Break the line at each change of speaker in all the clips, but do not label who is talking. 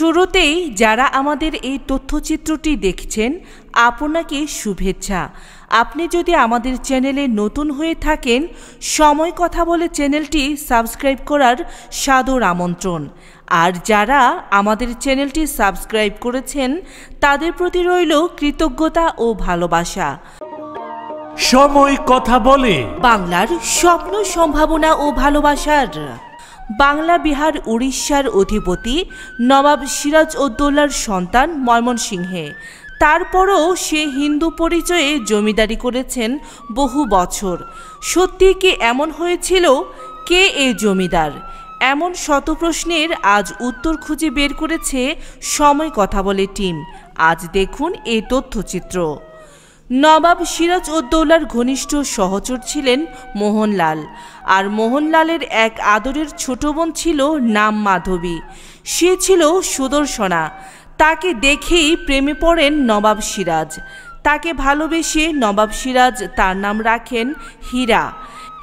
শুরুতেই যারা আমাদের এই তথ্যচিত্রটি দেখছেন আপনাকে শুভেচ্ছা। আপনি যদি আমাদের চ্যানেলে নতুন হয়ে থাকেন, সময় কথা বলে চ্যানেলটি সাবস্ক্রাইব করার সাদর আমন্ত্রণ। আর যারা আমাদের চ্যানেলটি সাবস্ক্রাইব করেছেন তাদের প্রতি রইল কৃতজ্ঞতা ও ভালোবাসা।
সময় কথা বলে
বাংলার স্বপ্ন, সম্ভাবনা ও ভালোবাসার। বাংলা বিহার উড়িষ্যার অধিপতি নবাব সিরাজউদ্দৌলার সন্তান ময়মনসিংহে। তারপরও সে হিন্দু পরিচয়ে জমিদারি করেছেন বহু বছর। সত্যি কি এমন হয়েছিল? কে এই জমিদার? এমন শত প্রশ্নের আজ উত্তর খুঁজে বের করেছে সময় কথা বলে টিম। আজ দেখুন এই তথ্যচিত্র। নবাব সিরাজউদ্দৌলার ঘনিষ্ঠ সহচর ছিলেন মোহনলাল, আর মোহনলালের এক আদরের ছোট বোন ছিল নাম মাধবী। সে ছিল সুদর্শনা। তাকে দেখেই প্রেমে পড়েন নবাব সিরাজ। তাকে ভালোবেসে নবাব সিরাজ তার নাম রাখেন হীরা।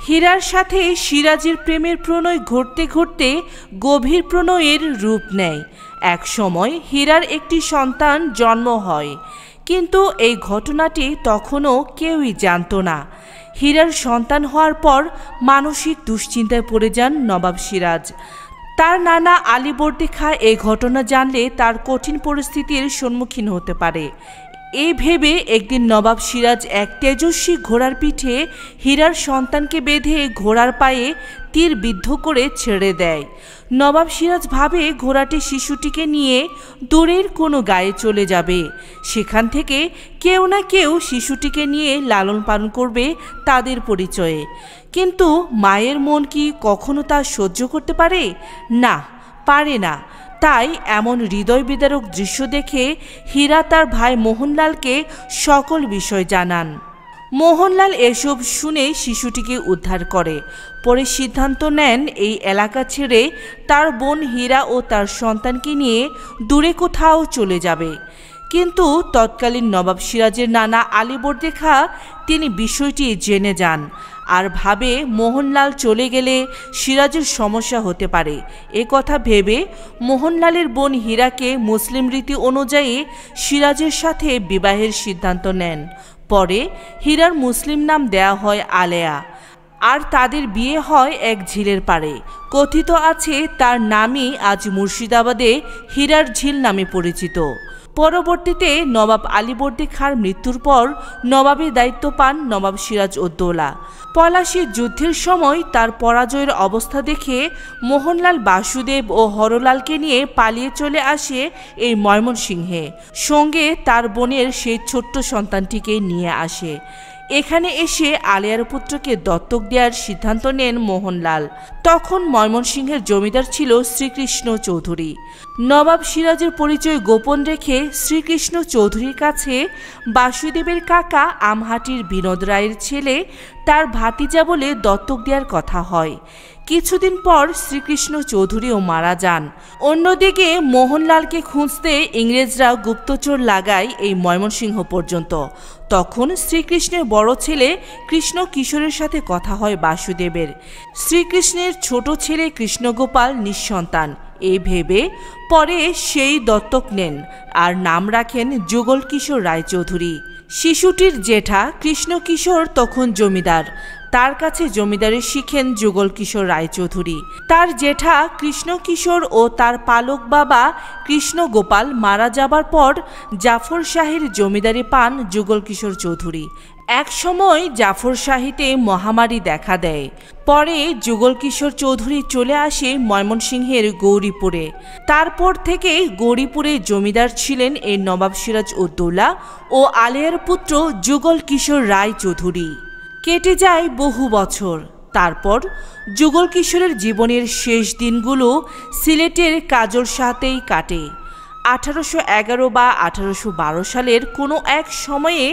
হীরার সাথে সিরাজের প্রেমের প্রণয় ঘটতে ঘটতে গভীর প্রণয়ের রূপ নেয়। এক সময় হীরার একটি সন্তান জন্ম হয়, কিন্তু এই ঘটনাটি তখনও কেউই জানত না। হীরার সন্তান হওয়ার পর মানসিক দুশ্চিন্তায় পড়ে যান নবাব সিরাজ। তার নানা আলীবর্দী খাঁ এই ঘটনা জানলে তার কঠিন পরিস্থিতির সম্মুখীন হতে পারে। এই ভেবে একদিন নবাব সিরাজ এক তেজস্বী ঘোড়ার পিঠে হীরার সন্তানকে বেঁধে ঘোড়ার পায়ে তীর বিদ্ধ করে ছেড়ে দেয়। নবাব সিরাজ ভাবে ঘোড়াটি শিশুটিকে নিয়ে দূরের কোনো গায়ে চলে যাবে। সেখান থেকে কেউ না কেউ শিশুটিকে নিয়ে লালন পালন করবে তাদের পরিচয়ে। কিন্তু মায়ের মন কি কখনো তা সহ্য করতে পারে? না, পারে না। তাই এমন হৃদয় বিদারক দৃশ্য দেখে হীরা তার ভাই মোহনলালকে সকল বিষয় জানান। মোহনলাল এসব শুনে শিশুটিকে উদ্ধার করে। পরে সিদ্ধান্ত নেন এই এলাকা ছেড়ে তার বোন হীরা ও তার সন্তানকে নিয়ে দূরে কোথাও চলে যাবে। কিন্তু তৎকালীন নবাব সিরাজের নানা আলীবর্দী খাঁ তিনি বিষয়টি জেনে যান আর ভাবে মোহনলাল চলে গেলে সিরাজের সমস্যা হতে পারে। এ কথা ভেবে মোহনলালের বোন হীরাকে মুসলিম রীতি অনুযায়ী সিরাজের সাথে বিবাহের সিদ্ধান্ত নেন। পরে হীরার মুসলিম নাম দেয়া হয় আলেয়া, আর তাদের বিয়ে হয় এক ঝিলের পাড়ে। কথিত আছে তার নামই আজ মুর্শিদাবাদে হীরার ঝিল নামে পরিচিত। পরবর্তীতে নবাব আলীবর্দী খাঁর মৃত্যুর পর নবাবের দায়িত্ব পান নবাব সিরাজউদ্দৌলা। পলাশীর যুদ্ধের সময় তার পরাজয়ের অবস্থা দেখে মোহনলাল বাসুদেব ও হরলালকে নিয়ে পালিয়ে চলে আসে এই ময়মনসিংহে। সঙ্গে তার বোনের সেই ছোট্ট সন্তানটিকে নিয়ে আসে। এখানে এসে আলেয়ার পুত্রকে দত্তক দেওয়ার সিদ্ধান্ত নেন মোহনলাল। তখন ময়মনসিংহের জমিদার ছিল শ্রীকৃষ্ণ চৌধুরী। নবাব সিরাজের পরিচয় গোপন রেখে শ্রীকৃষ্ণ চৌধুরীর কাছে বাসুদেবের কাকা আমহাটির বিনোদ রায়ের ছেলে তার ভাতিজা বলে দত্তক দেওয়ার কথা হয়। কিছুদিন পর শ্রীকৃষ্ণ চৌধুরীও মারা যান। অন্যদিকে মোহনলালকে খুঁজতে ইংরেজরা গুপ্তচর লাগায় এই ময়মনসিংহ পর্যন্ত। তখন শ্রীকৃষ্ণের বড় ছেলে কৃষ্ণ কিশোরের সাথে কথা হয় বাসুদেবের। শ্রীকৃষ্ণের ছোট ছেলে কৃষ্ণগোপাল নিঃসন্তান। এই ভেবে পরে সেই দত্তক নেন আর নাম রাখেন যুগল কিশোর রায়চৌধুরী। শিশুটির জেঠা কৃষ্ণ কিশোর তখন জমিদার। তার কাছে জমিদারি শিখেন যুগল কিশোর রায়চৌধুরী। তার জেঠা কৃষ্ণ কিশোর ও তার পালক বাবা কৃষ্ণ গোপাল মারা যাবার পর জাফর শাহীর জমিদারি পান যুগল কিশোর চৌধুরী। এক সময় জাফর শাহীতে মহামারী দেখা দেয়। পরে যুগল কিশোর চৌধুরী চলে আসে ময়মনসিংহের গৌরীপুরে। তারপর থেকে গৌরীপুরে জমিদার ছিলেন এই নবাব সিরাজউদ্দৌলা ও আলেয়ার পুত্র যুগল কিশোর রায় চৌধুরী। কেটে যায় বহু বছর। তারপর যুগল কিশোরের জীবনের শেষ দিনগুলো সিলেটের কাজলশাহতেই কাটে। 1811 বা 1812 সালের কোনো এক সময়ে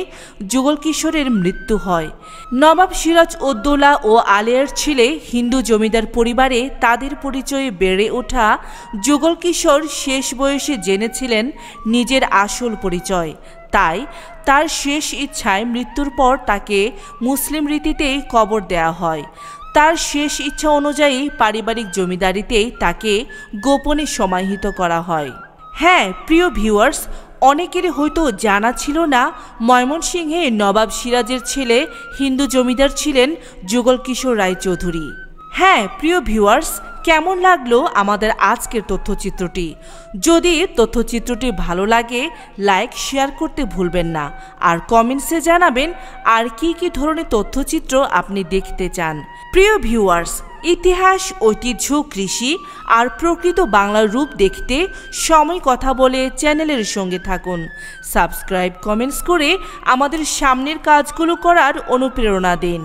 যুগল কিশোরের মৃত্যু হয়। নবাব সিরাজউদ্দৌলা ও আলেয়ার ছেলে হিন্দু জমিদার পরিবারে তাদের পরিচয়ে বেড়ে ওঠা যুগল কিশোর শেষ বয়সে জেনেছিলেন নিজের আসল পরিচয়। তাই তার শেষ ইচ্ছায় মৃত্যুর পর তাকে মুসলিম রীতিতেই কবর দেয়া হয়। তার শেষ ইচ্ছা অনুযায়ী পারিবারিক জমিদারিতেই তাকে গোপনে সমাহিত করা হয়। হ্যাঁ প্রিয় ভিউয়ার্স, অনেকের হয়তো জানা ছিল না ময়মনসিংহে নবাব সিরাজের ছেলে হিন্দু জমিদার ছিলেন যুগল কিশোর রায়চৌধুরী। হ্যাঁ প্রিয় ভিউয়ার্স, কেমন লাগলো আমাদের আজকের তথ্যচিত্রটি? যদি তথ্যচিত্রটি ভালো লাগে লাইক শেয়ার করতে ভুলবেন না, আর কমেন্টসে জানাবেন আর কি কি ধরনের তথ্যচিত্র আপনি দেখতে চান। প্রিয় ভিউয়ার্স, ইতিহাস, ঐতিহ্য, কৃষি আর প্রকৃত বাংলার রূপ দেখতে সময় কথা বলে চ্যানেলের সঙ্গে থাকুন। সাবস্ক্রাইব, কমেন্টস করে আমাদের সামনের কাজগুলো করার অনুপ্রেরণা দিন।